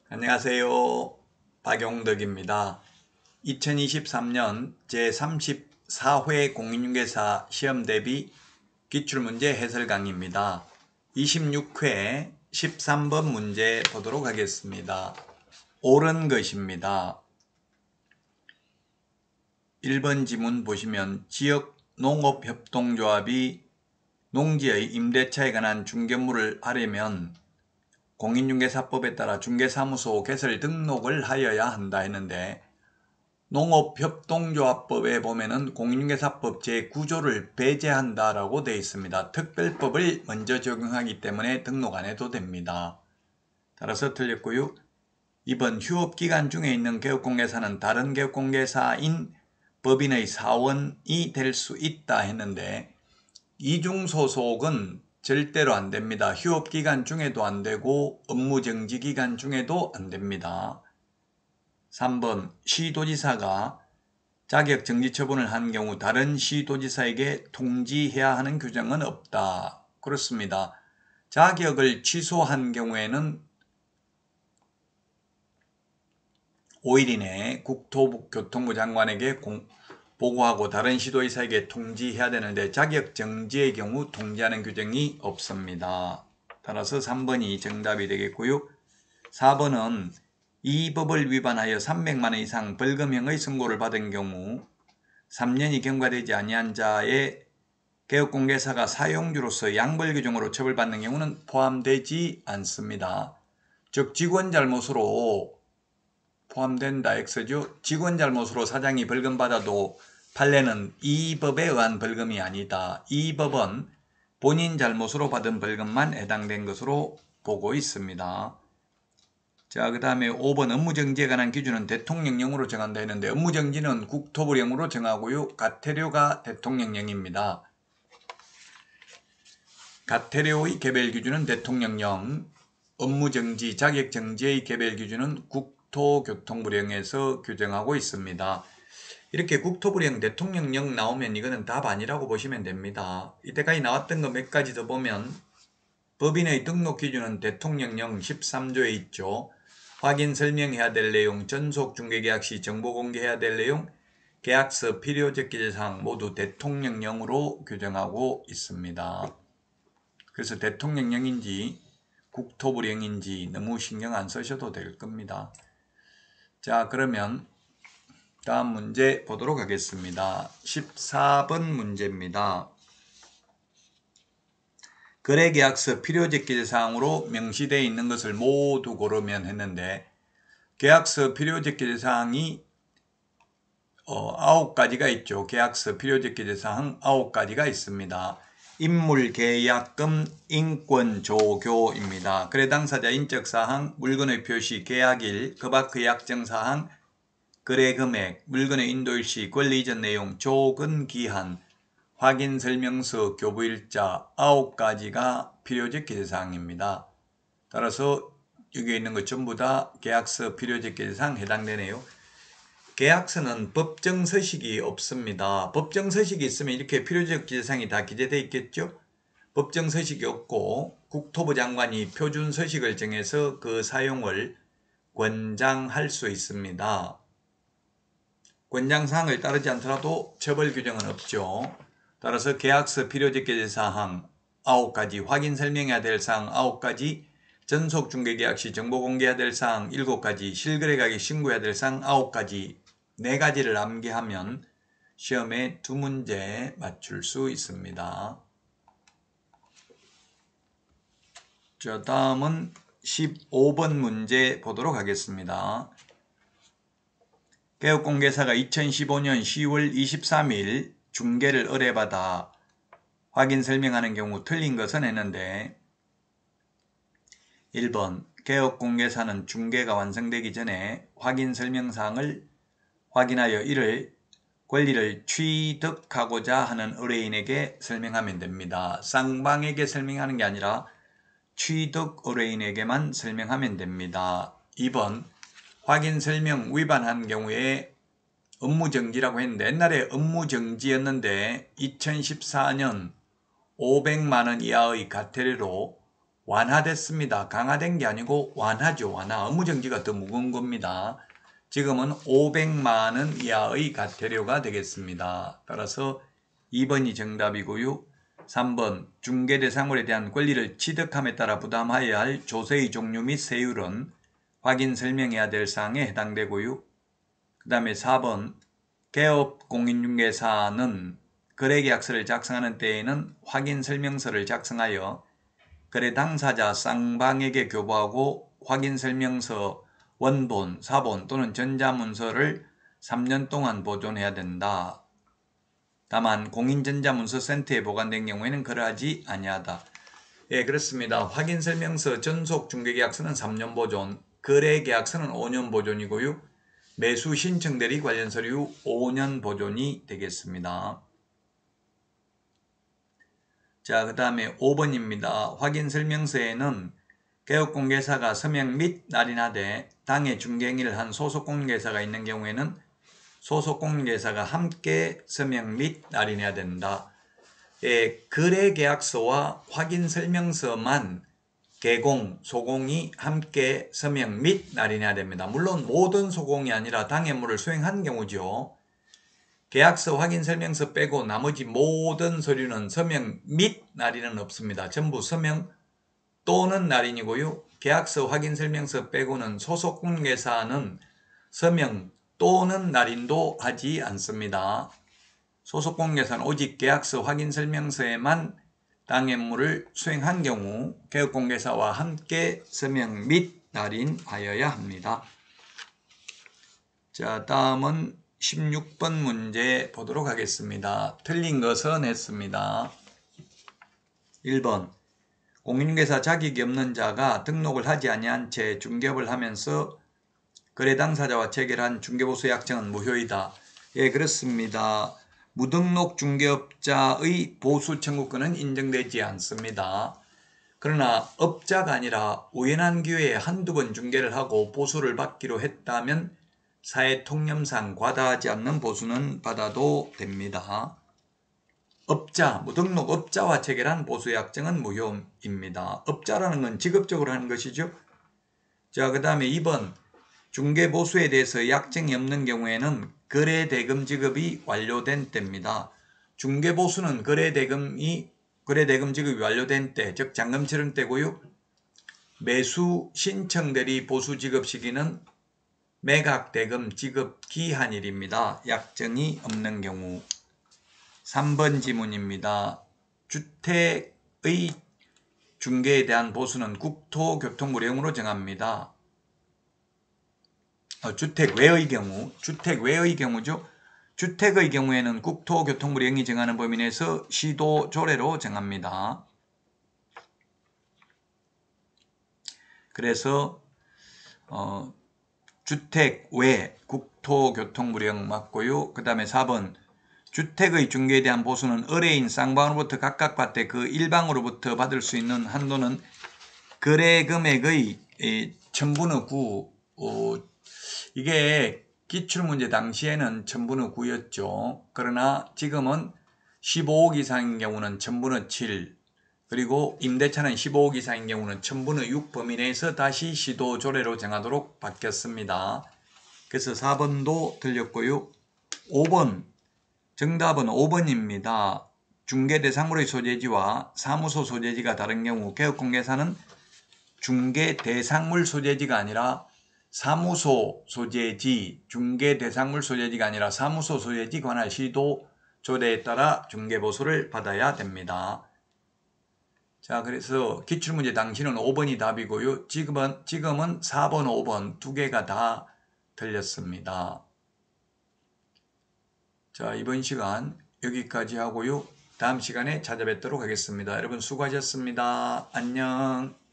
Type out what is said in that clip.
안녕하세요. 박용덕입니다. 2023년 제34회 공인중개사 시험 대비 기출문제 해설 강의입니다. 26회 13번 문제 보도록 하겠습니다. 옳은 것입니다. 1번 지문 보시면 지역 농업협동조합이 농지의 임대차에 관한 중개물을 하려면 공인중개사법에 따라 중개사무소 개설 등록을 하여야 한다 했는데, 농업협동조합법에 보면은 공인중개사법 제9조를 배제한다라고 되어 있습니다. 특별법을 먼저 적용하기 때문에 등록 안 해도 됩니다. 따라서 틀렸고요. 2번 휴업기간 중에 있는 개업공개사는 다른 개업공개사인 법인의 사원이 될 수 있다 했는데, 이중소속은 절대로 안 됩니다. 휴업기간 중에도 안 되고 업무정지기간 중에도 안 됩니다. 3번 시도지사가 자격정지 처분을 한 경우 다른 시도지사에게 통지해야 하는 규정은 없다. 그렇습니다. 자격을 취소한 경우에는 5일 이내에 국토교통부 장관에게 보고하고 다른 시도지사에게 통지해야 되는데, 자격정지의 경우 통지하는 규정이 없습니다. 따라서 3번이 정답이 되겠고요. 4번은 이 법을 위반하여 300만원 이상 벌금형의 선고를 받은 경우 3년이 경과되지 아니한 자의 개업공개사가 사용주로서 양벌 규정으로 처벌받는 경우는 포함되지 않습니다. 즉 직원 잘못으로 포함된다 X죠. 직원 잘못으로 사장이 벌금 받아도 판례는 이 법에 의한 벌금이 아니다. 이 법은 본인 잘못으로 받은 벌금만 해당된 것으로 보고 있습니다. 자, 그 다음에 5번 업무정지에 관한 기준은 대통령령으로 정한다 했는데, 업무정지는 국토부령으로 정하고요. 가태료가 대통령령입니다. 가태료의 개별 기준은 대통령령, 업무정지, 자격정지의 개별 기준은 국토교통부령에서 규정하고 있습니다. 이렇게 국토부령, 대통령령 나오면 이거는 답 아니라고 보시면 됩니다. 이때까지 나왔던 거 몇 가지 더 보면 법인의 등록 기준은 대통령령 13조에 있죠. 확인 설명해야 될 내용, 전속 중개계약 시 정보 공개해야 될 내용, 계약서 필요 적기사항 모두 대통령령으로 규정하고 있습니다. 그래서 대통령령인지 국토부령인지 너무 신경 안 쓰셔도 될 겁니다. 자, 그러면 다음 문제 보도록 하겠습니다. 14번 문제입니다. 거래계약서 필요적기사항으로 명시되어 있는 것을 모두 고르면 했는데, 계약서 필요적기사항이 9가지가 있죠. 계약서 필요적기사항 9가지가 있습니다. 인물계약금, 인권조교입니다. 거래 당사자 인적사항, 물건의 표시, 계약일, 그밖의 약정사항, 거래금액, 물건의 인도일시, 권리이전 내용, 조건기한, 확인설명서, 교부일자 9가지가 필요적 기재사항입니다. 따라서 여기 있는 것 전부 다 계약서 필요적 기재사항 해당되네요. 계약서는 법정서식이 없습니다. 법정서식이 있으면 이렇게 필요적 기재사항이 다 기재되어 있겠죠. 법정서식이 없고 국토부 장관이 표준서식을 정해서 그 사용을 권장할 수 있습니다. 권장사항을 따르지 않더라도 처벌 규정은 없죠. 따라서 계약서 필요적 기재사항 9가지, 확인 설명해야 될 사항 9가지, 전속 중개계약 시 정보 공개해야 될 사항 7가지, 실거래 가격 신고해야 될 사항 9가지, 4가지를 암기하면 시험에 2문제 맞출 수 있습니다. 자, 다음은 15번 문제 보도록 하겠습니다. 개업공개사가 2015년 10월 23일 중개를 의뢰받아 확인 설명하는 경우 틀린 것은 했는데, 1번 개업공개사는 중개가 완성되기 전에 확인 설명사항을 확인하여 이를 권리를 취득하고자 하는 의뢰인에게 설명하면 됩니다. 쌍방에게 설명하는 게 아니라 취득 의뢰인에게만 설명하면 됩니다. 2번 확인 설명 위반한 경우에 업무정지라고 했는데, 옛날에 업무정지였는데 2014년 500만원 이하의 과태료로 완화됐습니다. 강화된 게 아니고 완화죠. 완화. 업무정지가 더 무거운 겁니다. 지금은 500만 원 이하의 과태료가 되겠습니다. 따라서 2번이 정답이고요. 3번 중개대상물에 대한 권리를 취득함에 따라 부담하여야 할 조세의 종류 및 세율은 확인 설명해야 될 사항에 해당되고요. 그 다음에 4번 개업 공인중개사는 거래계약서를 작성하는 때에는 확인 설명서를 작성하여 거래 당사자 쌍방에게 교부하고 확인 설명서 원본, 사본 또는 전자문서를 3년 동안 보존해야 된다. 다만 공인전자문서센터에 보관된 경우에는 그러하지 아니하다. 예, 그렇습니다. 확인설명서 전속중개계약서는 3년 보존, 거래계약서는 5년 보존이고요. 매수 신청 대리 관련 서류 5년 보존이 되겠습니다. 자, 그 다음에 5번입니다. 확인설명서에는 개업공개사가 서명 및 날인하되 당해 중개행위를 한 소속공개사가 있는 경우에는 소속공개사가 함께 서명 및 날인해야 된다. 예, 거래계약서와 확인설명서만 개공, 소공이 함께 서명 및 날인해야 됩니다. 물론 모든 소공이 아니라 당해물을 수행한 경우죠. 계약서 확인설명서 빼고 나머지 모든 서류는 서명 및 날인은 없습니다. 전부 서명 또는 날인이고요. 계약서 확인설명서 빼고는 소속공개사는 서명 또는 날인도 하지 않습니다. 소속공개사는 오직 계약서 확인설명서에만 당해물을 수행한 경우 개업공개사와 함께 서명 및 날인하여야 합니다. 자, 다음은 16번 문제 보도록 하겠습니다. 틀린 것은 했습니다. 1번 공인중개사 자격이 없는 자가 등록을 하지 아니한 채 중개업을 하면서 거래 당사자와 체결한 중개보수 약정은 무효이다. 예, 그렇습니다. 무등록 중개업자의 보수 청구권은 인정되지 않습니다. 그러나 업자가 아니라 우연한 기회에 한두 번 중개를 하고 보수를 받기로 했다면 사회통념상 과다하지 않는 보수는 받아도 됩니다. 업자, 무등록 업자와 체결한 보수약정은 무효입니다. 업자라는 건 직업적으로 하는 것이죠. 자, 그 다음에 2번 중개보수에 대해서 약정이 없는 경우에는 거래대금 지급이 완료된 때입니다. 중개보수는 거래대금 지급이 완료된 때, 즉 잔금처럼 때고요. 매수 신청 대리 보수 지급 시기는 매각대금 지급 기한일입니다. 약정이 없는 경우. 3번 지문입니다. 주택의 중개에 대한 보수는 국토교통부령으로 정합니다. 주택 외의 경우죠. 주택의 경우에는 국토교통부령이 정하는 범위 내에서 시도 조례로 정합니다. 그래서 주택 외 국토교통부령 맞고요. 그 다음에 4번 주택의 중개에 대한 보수는 의뢰인 쌍방으로부터 각각 받되 그 일방으로부터 받을 수 있는 한도는 거래금액의 1000분의 9 이게 기출문제 당시에는 1000분의 9였죠. 그러나 지금은 15억 이상인 경우는 1000분의 7 그리고 임대차는 15억 이상인 경우는 1000분의 6 범위 내에서 다시 시도 조례로 정하도록 바뀌었습니다. 그래서 4번도 틀렸고요. 5번 정답은 5번입니다. 중개대상물의 소재지와 사무소 소재지가 다른 경우 개업공개사는 중개대상물 소재지가 아니라 사무소 소재지, 중개대상물 소재지가 아니라 사무소 소재지 관할 시도 조례에 따라 중개보수를 받아야 됩니다. 자, 그래서 기출문제 당시는 5번이 답이고요. 지금은 4번, 5번 두 개가 다 틀렸습니다. 자, 이번 시간 여기까지 하고요. 다음 시간에 찾아뵙도록 하겠습니다. 여러분 수고하셨습니다. 안녕.